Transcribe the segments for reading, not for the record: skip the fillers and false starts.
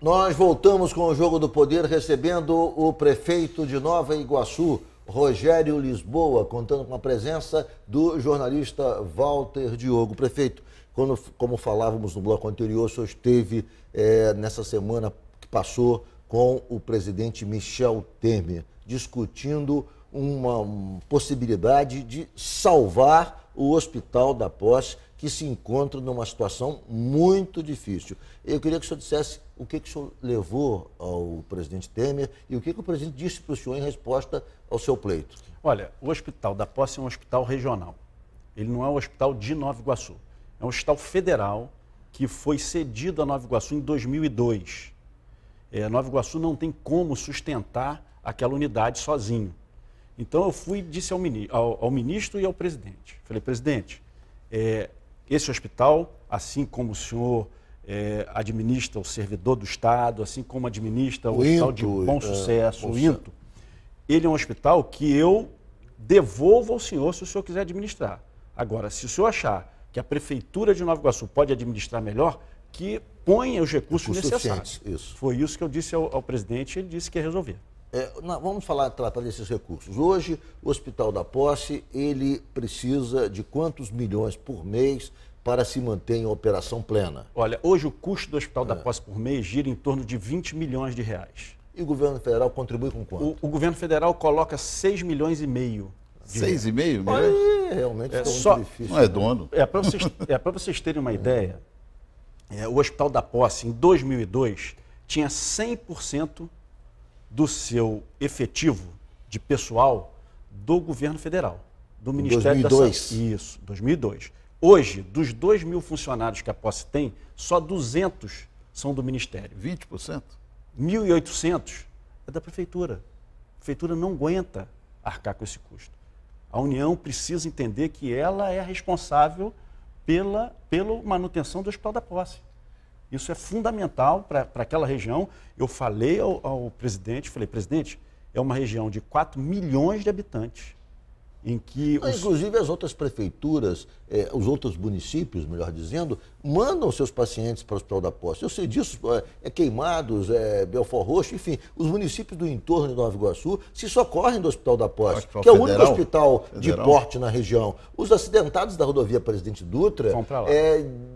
Nós voltamos com o Jogo do Poder, recebendo o prefeito de Nova Iguaçu, Rogério Lisboa, contando com a presença do jornalista Walter Diogo. Prefeito, como falávamos no bloco anterior, o senhor esteve nessa semana que passou com o presidente Michel Temer, discutindo uma possibilidade de salvar o Hospital da Posse, que se encontra numa situação muito difícil. Eu queria que o senhor dissesse o que o senhor levou ao presidente Temer e o que o presidente disse para o senhor em resposta ao seu pleito. Olha, o Hospital da Posse é um hospital regional. Ele não é um hospital de Nova Iguaçu. É um hospital federal que foi cedido a Nova Iguaçu em 2002. Nova Iguaçu não tem como sustentar aquela unidade sozinho. Então eu fui e disse ao ministro e ao presidente. Falei, presidente, esse hospital, assim como o senhor administra o servidor do Estado, assim como administra o Hospital de Bom Sucesso, o INTO, ele é um hospital que eu devolvo ao senhor se o senhor quiser administrar. Agora, se o senhor achar que a Prefeitura de Nova Iguaçu pode administrar melhor, que ponha os recursos necessários. Isso. Foi isso que eu disse ao presidente, ele disse que ia resolver. Vamos tratar desses recursos. Hoje, o Hospital da Posse, ele precisa de quantos milhões por mês para se manter em operação plena? Olha, hoje o custo do Hospital da Posse por mês gira em torno de 20 milhões de reais. E o governo federal contribui com quanto? O governo federal coloca 6 milhões e meio. 6,5 milhões? Aí, realmente fica muito difícil. Não é dono. Para vocês terem uma ideia, o Hospital da Posse, em 2002, tinha 100% do seu efetivo de pessoal do governo federal, do Ministério 2002. da Saúde. Isso, 2002. Hoje, dos 2.000 funcionários que a Posse tem, só 200 são do Ministério. 20%? 1.800 é da Prefeitura. A Prefeitura não aguenta arcar com esse custo. A União precisa entender que ela é responsável pela manutenção do Hospital da Posse. Isso é fundamental para aquela região. Eu falei ao presidente, presidente, é uma região de 4 milhões de habitantes, em que... Inclusive as outras prefeituras, os outros municípios, melhor dizendo, mandam seus pacientes para o Hospital da Posse. Eu sei disso, Queimados, Belfort Roxo, enfim, os municípios do entorno de Nova Iguaçu se socorrem do Hospital da Posse, que é o único hospital de porte na região. Os acidentados da rodovia Presidente Dutra,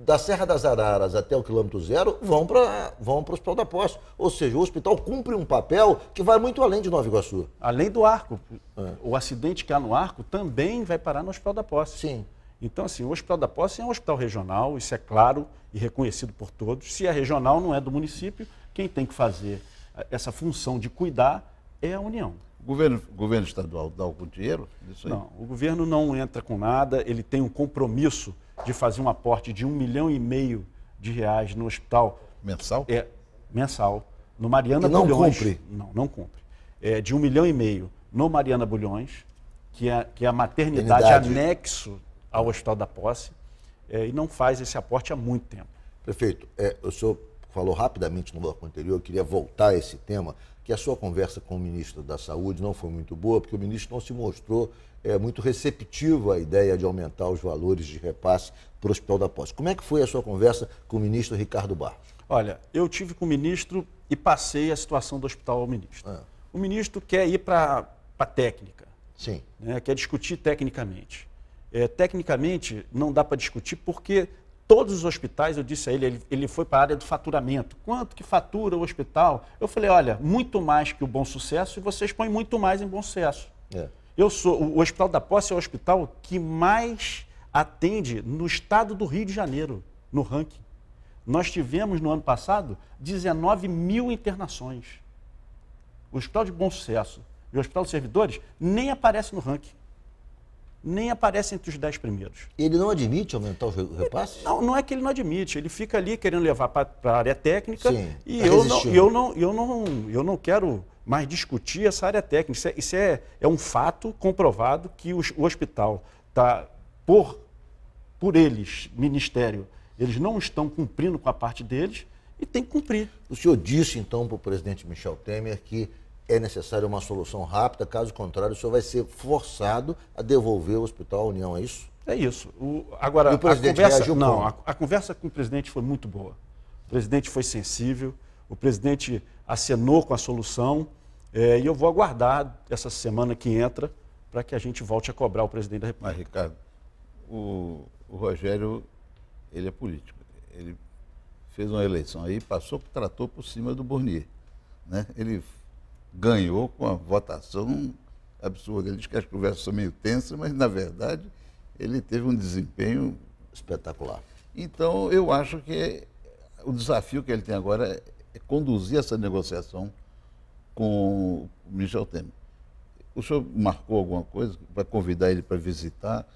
da Serra das Araras até o quilômetro zero, vão para o Hospital da Posse. Ou seja, o hospital cumpre um papel que vai muito além de Nova Iguaçu. Além do arco. O acidente que há no arco também vai parar no Hospital da Posse. Sim. Então, assim, o Hospital da Posse é um hospital regional, isso é claro e reconhecido por todos. Se é regional, não é do município, quem tem que fazer essa função de cuidar é a União. O governo estadual dá algum dinheiro nisso aí? Não, o governo não entra com nada, ele tem um compromisso de fazer um aporte de R$1,5 milhão no hospital. Mensal? Mensal. No Mariana e não Bulhões. Cumpre? Não cumpre. De R$1,5 milhão no Mariana Bulhões, que é a maternidade anexo ao Hospital da Posse, e não faz esse aporte há muito tempo. Prefeito, o senhor falou rapidamente no bloco anterior, eu queria voltar a esse tema, que a sua conversa com o ministro da Saúde não foi muito boa, porque o ministro não se mostrou muito receptivo à ideia de aumentar os valores de repasse para o Hospital da Posse. Como é que foi a sua conversa com o ministro Ricardo Barros? Olha, eu tive com o ministro e passei a situação do hospital ao ministro. O ministro quer ir para a técnica. Sim. Quer discutir tecnicamente. Tecnicamente, não dá para discutir porque todos os hospitais, eu disse a ele foi para a área do faturamento. Quanto que fatura o hospital? Eu falei, olha, muito mais que o Bom Sucesso e vocês põem muito mais em Bom Sucesso. O Hospital da Posse é o hospital que mais atende no estado do Rio de Janeiro, no ranking. Nós tivemos, no ano passado, 19 mil internações. O Hospital de Bom Sucesso e o Hospital dos Servidores nem aparece no ranking. Nem aparece entre os 10 primeiros. Ele não admite aumentar os repasses? Não é que ele não admite, ele fica ali querendo levar para a área técnica. Sim, e eu não quero mais discutir essa área técnica. Isso é um fato comprovado que o hospital está, por eles, Ministério, eles não estão cumprindo com a parte deles e tem que cumprir. O senhor disse, então, para o presidente Michel Temer que é necessária uma solução rápida, caso contrário, o senhor vai ser forçado a devolver o Hospital à União, é isso? É isso. A conversa com o presidente foi muito boa. O presidente foi sensível, O presidente acenou com a solução e eu vou aguardar essa semana que entra para que a gente volte a cobrar o presidente da República. Mas, Ricardo, o Rogério, ele é político. Ele fez uma eleição aí, tratou por cima do Burnier, né? Ele ganhou com a votação absurda. Ele diz que as conversas são meio tensas, mas, na verdade, ele teve um desempenho Espetacular. Então, eu acho que o desafio que ele tem agora é conduzir essa negociação com o Michel Temer. O senhor marcou alguma coisa para convidar ele para visitar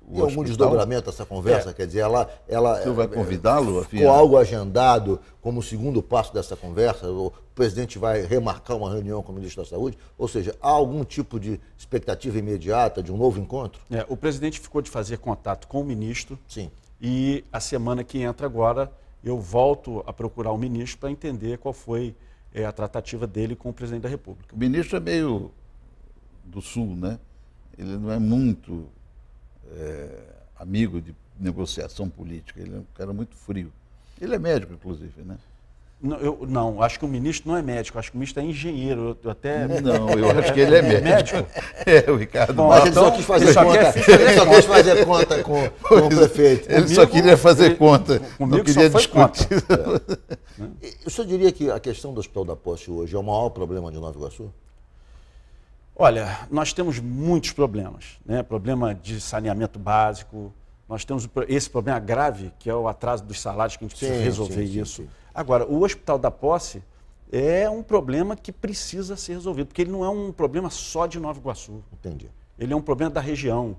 o Tem algum desdobramento dessa conversa? Quer dizer, ela o senhor vai convidá-lo? ficou algo agendado como segundo passo dessa conversa? O presidente vai remarcar uma reunião com o ministro da Saúde? Ou seja, há algum tipo de expectativa imediata de um novo encontro? O presidente ficou de fazer contato com o ministro. Sim. E a semana que entra agora, eu volto a procurar o ministro para entender qual foi a tratativa dele com o presidente da República. O ministro é meio do Sul, né? Ele não é muito amigo de negociação política, ele é um cara muito frio. Ele é médico, inclusive, né? Não, acho que o ministro não é médico, acho que o ministro é engenheiro. Eu até... Não, eu acho que ele é médico. O Ricardo. Bom, Mas ele só quis fazer conta. Ele só quis fazer conta com o prefeito. Ele só queria fazer conta, não queria discutir. O senhor diria que a questão do Hospital da Posse hoje é o maior problema de Nova Iguaçu? Olha, nós temos muitos problemas, né? Problema de saneamento básico, nós temos esse problema grave, que é o atraso dos salários, que a gente precisa resolver isso. Sim. Agora, o Hospital da Posse é um problema que precisa ser resolvido, porque ele não é um problema só de Nova Iguaçu. Entendi. Ele é um problema da região.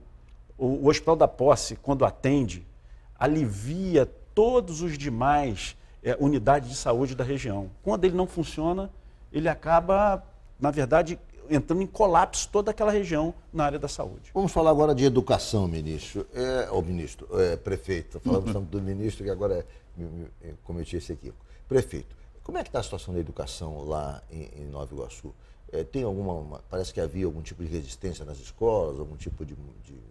O Hospital da Posse, quando atende, alivia todos os demais unidades de saúde da região. Quando ele não funciona, ele acaba, na verdade, entrando em colapso toda aquela região na área da saúde. Vamos falar agora de educação, ministro. Prefeito. Falamos tanto do ministro que agora cometi esse equívoco. Prefeito, como é que está a situação da educação lá em Nova Iguaçu? Tem parece que havia algum tipo de resistência nas escolas, algum tipo de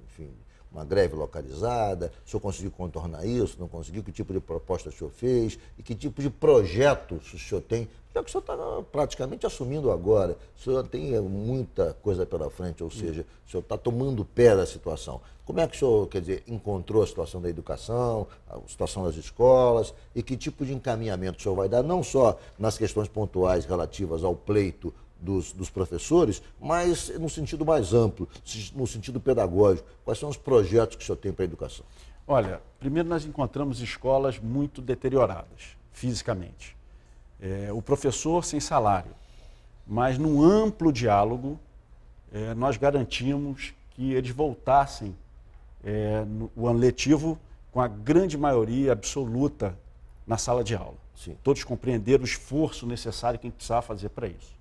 enfim, uma greve localizada. O senhor conseguiu contornar isso? Não conseguiu? Que tipo de proposta o senhor fez? E que tipo de projetos o senhor tem? Já que o senhor está praticamente assumindo agora, o senhor tem muita coisa pela frente, ou seja, o senhor está tomando pé da situação. Como é que o senhor, quer dizer, encontrou a situação da educação, a situação das escolas, e que tipo de encaminhamento o senhor vai dar, não só nas questões pontuais relativas ao pleito dos professores, mas no sentido mais amplo, no sentido pedagógico. Quais são os projetos que o senhor tem para a educação? Olha, primeiro nós encontramos escolas muito deterioradas, fisicamente. O professor sem salário, mas num amplo diálogo, nós garantimos que eles voltassem no ano letivo com a grande maioria absoluta na sala de aula. Sim. Todos compreenderam o esforço necessário que a gente precisava fazer para isso.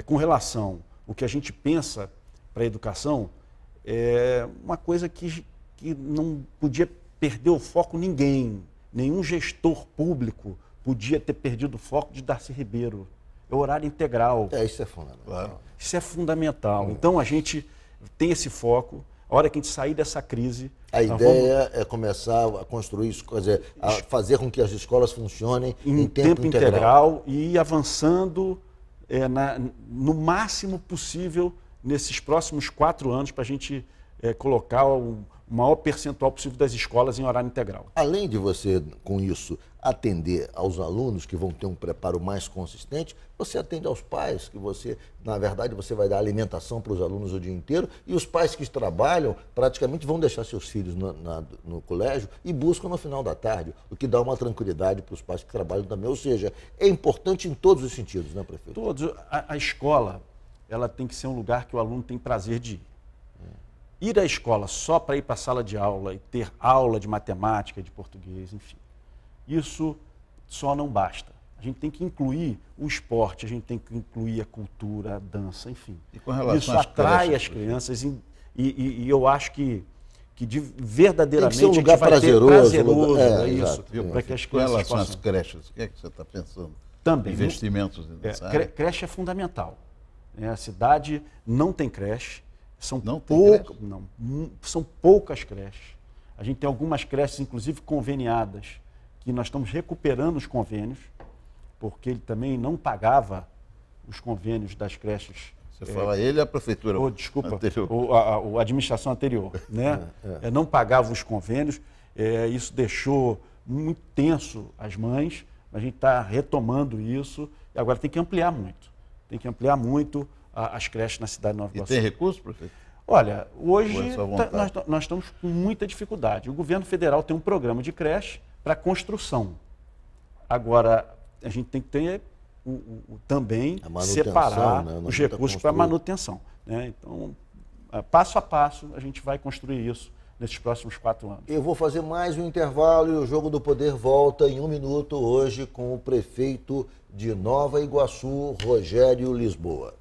Com relação ao que a gente pensa para a educação, é uma coisa que não podia perder o foco ninguém, nenhum gestor público podia ter perdido o foco de Darcy Ribeiro. É o horário integral. Isso é fundamental. Claro. Isso é fundamental. Então a gente tem esse foco. A hora que a gente sair dessa crise... A ideia é começar a construir isso, quer dizer, a fazer com que as escolas funcionem em tempo integral e ir avançando no máximo possível nesses próximos 4 anos para a gente colocar o maior percentual possível das escolas em horário integral. Além de você, com isso, atender aos alunos que vão ter um preparo mais consistente, você atende aos pais, que você, na verdade, você vai dar alimentação para os alunos o dia inteiro, e os pais que trabalham praticamente vão deixar seus filhos no colégio e buscam no final da tarde, o que dá uma tranquilidade para os pais que trabalham também. Ou seja, é importante em todos os sentidos, né, prefeito? Todos. A escola, ela tem que ser um lugar que o aluno tem prazer de ir. Ir à escola só para ir para a sala de aula e ter aula de matemática, de português, enfim, isso só não basta. A gente tem que incluir o esporte, a gente tem que incluir a cultura, a dança, enfim. E com relação isso atrai as crianças e eu acho que verdadeiramente tem que ser um lugar prazeroso, isso, para que as crianças com relação possam... às creches, o que é que você está pensando? Também. Investimentos nessa área? Creche é fundamental. A cidade não tem creche. São poucas creches. A gente tem algumas creches, inclusive conveniadas que nós estamos recuperando os convênios, porque ele também não pagava os convênios das creches. Você fala ele e a prefeitura Desculpa, anterior. a administração anterior, né? Não pagava os convênios, isso deixou muito tenso as mães, a gente está retomando isso e agora tem que ampliar muito. Tem que ampliar muito as creches na cidade de Nova Iguaçu. E tem recurso, prefeito? Olha, hoje nós estamos com muita dificuldade. O governo federal tem um programa de creche para construção. Agora, a gente tem que ter também separar, né, os recursos para manutenção, né? Então, passo a passo, a gente vai construir isso nesses próximos 4 anos. Eu vou fazer mais um intervalo e o Jogo do Poder volta em 1 minuto hoje com o prefeito de Nova Iguaçu, Rogério Lisboa.